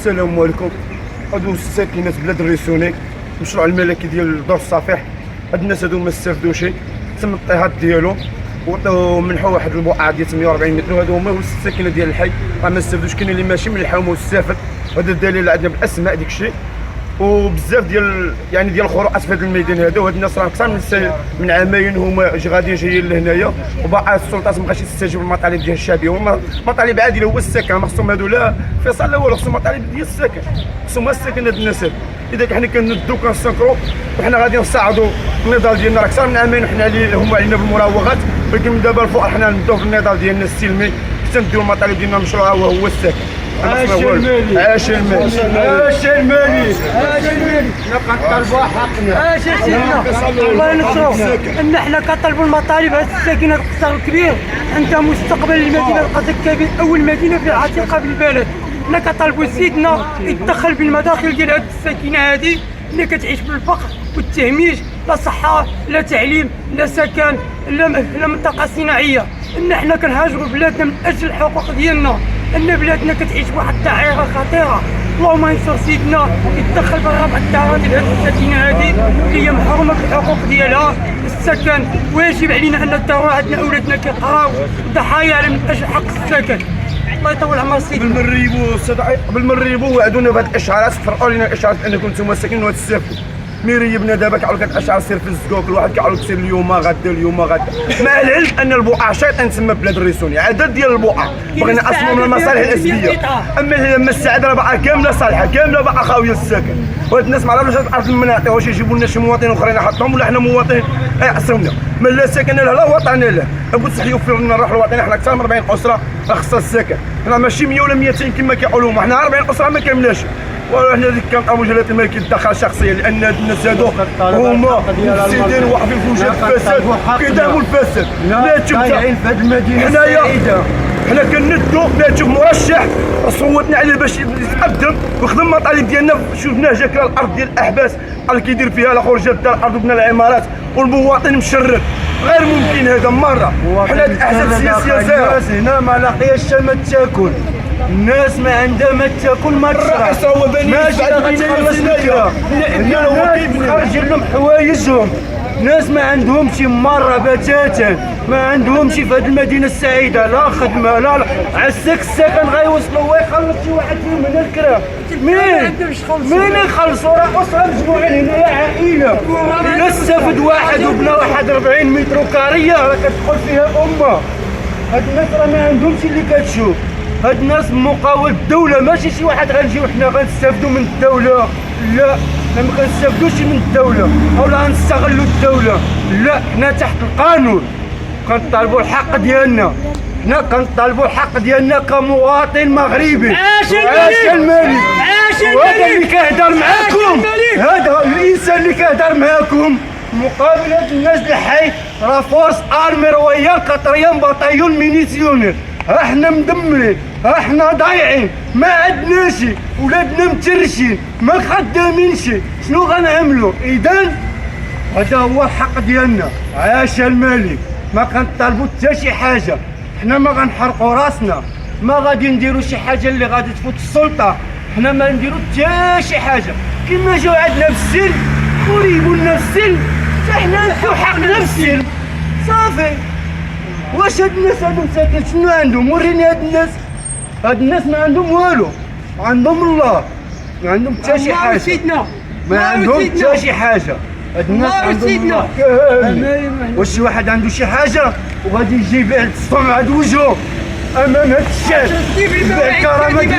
السلام عليكم. هادو الساكنات بلاد الريسوني المشروع الملكي ديال دار الصفيح. هاد الناس هادو ما استافدوش، تم الاضطهاد ديالهم ومنحوا واحد البقعه ديال 140 متر، وهادو هما الساكنه ديال الحي راه ما استافدوش. كاين اللي ماشي من الحومه واستافد، وهذا الدليل عندنا بالاسماء ديك الشيء. وبزاف ديال ديال الخروقات في هذا الميدان هذا، وهاد الناس راه اكثر من عامين هما غاديين جايين لهنايا، وباقي السلطات ما بغاش تستجيب للمطالب ديال الشعبيه. هما مطالب عادله، هو السكن، ما خصهم هادو لا فيصل لا والو، خصهم مطالب ديال السكن، خصهم السكن هاد الناس هادو. لذلك حنا كندو كنستنكروا، وحنا غادي نصعدوا النضال ديالنا. راه اكثر من عامين وحنا هما علينا بالمراوغات، ولكن من دابا الفوق حنا نبداو في النضال ديالنا السلمي حتى نديو المطالب ديالنا. المشروع هو السكن. عاش المالي، عاش المالي، عاش المالي، عاش المالي. حنا كنطالبوا حقنا. عاش سيدنا الله ينصرو. ان حنا كنطالبوا المطالب. هاد الساكنه القصر الكبير عندها مستقبل. المدينه القصر الكبير اول مدينه في العتيقه بالبلد. حنا كنطالبوا سيدنا يتدخل بالمداخل ديال هاد الساكنه هادي اللي كتعيش بالفقر والتهميش، لا صحه لا تعليم لا سكن لا منطقه صناعيه. ان حنا كنهاجروا بلادنا من اجل الحقوق ديالنا، ان بلادنا كتعيش بواحد الدائره خطيره. اللهم ينصر سيدنا يتدخل بالرابع الدعوه ديال هذه الساكنه هذه اللي هي محرومه بالحقوق ديالها. السكن واجب علينا ان الضروره عندنا اولادنا كيقراو ضحايا من اجل حق السكن. الله يطول عمر سيدنا. قبل ما نريبوا قبل ما نريبوا وعدونا بهاد الاشعارات، فرقوا لنا الاشعارات انكم نتوما ساكنين وتستافدوا. مي ريبنا دابا كيعاود الاشعار سير في الزكوك، الواحد كيعاود سير اليوم غدا اليوم غدا، مع العلم ان البقعه شيطان تسمى بلاد الريسوني. عدد ديال البقعه بغينا اصلا من المصالح الاساسيه، اما لما السعاده راه باقا كامله صالحه، كامله باقا خاويه السكن. وهاد الناس ما عرفوش هاد الارض من نعطيوهاش، يجيبوا لنا شي مواطنين اخرين يحطهم، ولا حنا مواطنين يعصمونا. من لا سكن له لا وطن له. ابو صح يوفر لنا الروح الوطنيه. حنا اكثر من 40 اسره خاصها السكن، حنا ماشي 100 ولا 200 كما كيقولوا، حنا 40 اسره ما كاملاش. وحنا كنطالبوا جلاله الملك يتدخل شخصيا، لان هاد الناس هادو هما مفسدين واقفين في وجه الفساد، كيدعموا الفساد. لا تشوف ضايعين في هاد المدينه السعيده. حنا كندو لا تشوف مرشح صوتنا عليه باش يتقدم ويخدم المطالب ديالنا. شفناه جا كرا الارض ديال الاحباس قال كيدير فيها الاخر، جا دا الارض وبنى العمارات والمواطن مشرد. غير ممكن هذا مره. حنا الاحزاب السياسيه الناس هنا ما لاقياش ما تاكل، الناس ما عندها ما تاكل ما تشرب. الرئيس هو بني ماشي غتخلص الفكره. الناس خارجين لهم حوايجهم. ناس ما عندهمش مره بتاتا، ما عندهمش في هذه المدينه السعيده لا خدمه لا عساك السكن غيوصلوا ويخلص شي واحد فيهم هنا الكرا. مين يخلصوا؟ راه اسره مجموعين هنايا عائله. الا استفد واحد وبنى واحد 40 متر كاريه راه كتدخل فيها امه. هاد الناس راه ما عندهمش اللي كتشوف. هاد الناس مقاول الدوله، ماشي شي واحد غنجيو حنا غنستافدوا من الدوله. لا، حنا ما كنستافدوش من الدوله اولا غنستغلوا الدوله. لا، حنا تحت القانون كنطالبوا الحق ديالنا. حنا كنطالبوا الحق ديالنا كمواطن مغربي. عاش الملك، عاش وهذا اللي كيهضر معاكم، هذا الانسان اللي كيهضر معاكم مقابل هاد الناس الحي راه فورس ارمي رويال قطريان بطيون مينيسيونير. ها حنا مدمرين، ها حنا ضايعين، ما عندناش، ولادنا مترشين، ما خدامينش، شنو غنعملوا؟ اذا هذا هو الحق ديالنا. عاش الملك. ما كنطالبوا حتى شي حاجه، حنا ما غنحرقوا راسنا، ما غادي نديروا شي حاجه اللي غادي تفوت السلطه. حنا ما نديروا حتى شي حاجه. كما جاو عندنا في السلم وريبوا لنا في السلم، حنا نديو حقنا في السلم صافي. واش هاد الناس هادو مساكين شنو عندهم؟ وريني هاد الناس. هاد الناس ما عندهم والو، عندهم الله، ما عندهم حتى شي حاجه. ما عندهم حتى شي حاجه. هاد الناس عندهم الله كامل. واش شي واحد عنده شي حاجه وغادي يجي يبيع السطون عند وجهه امام هاد الشارع، يبيع الكرامه ديالو.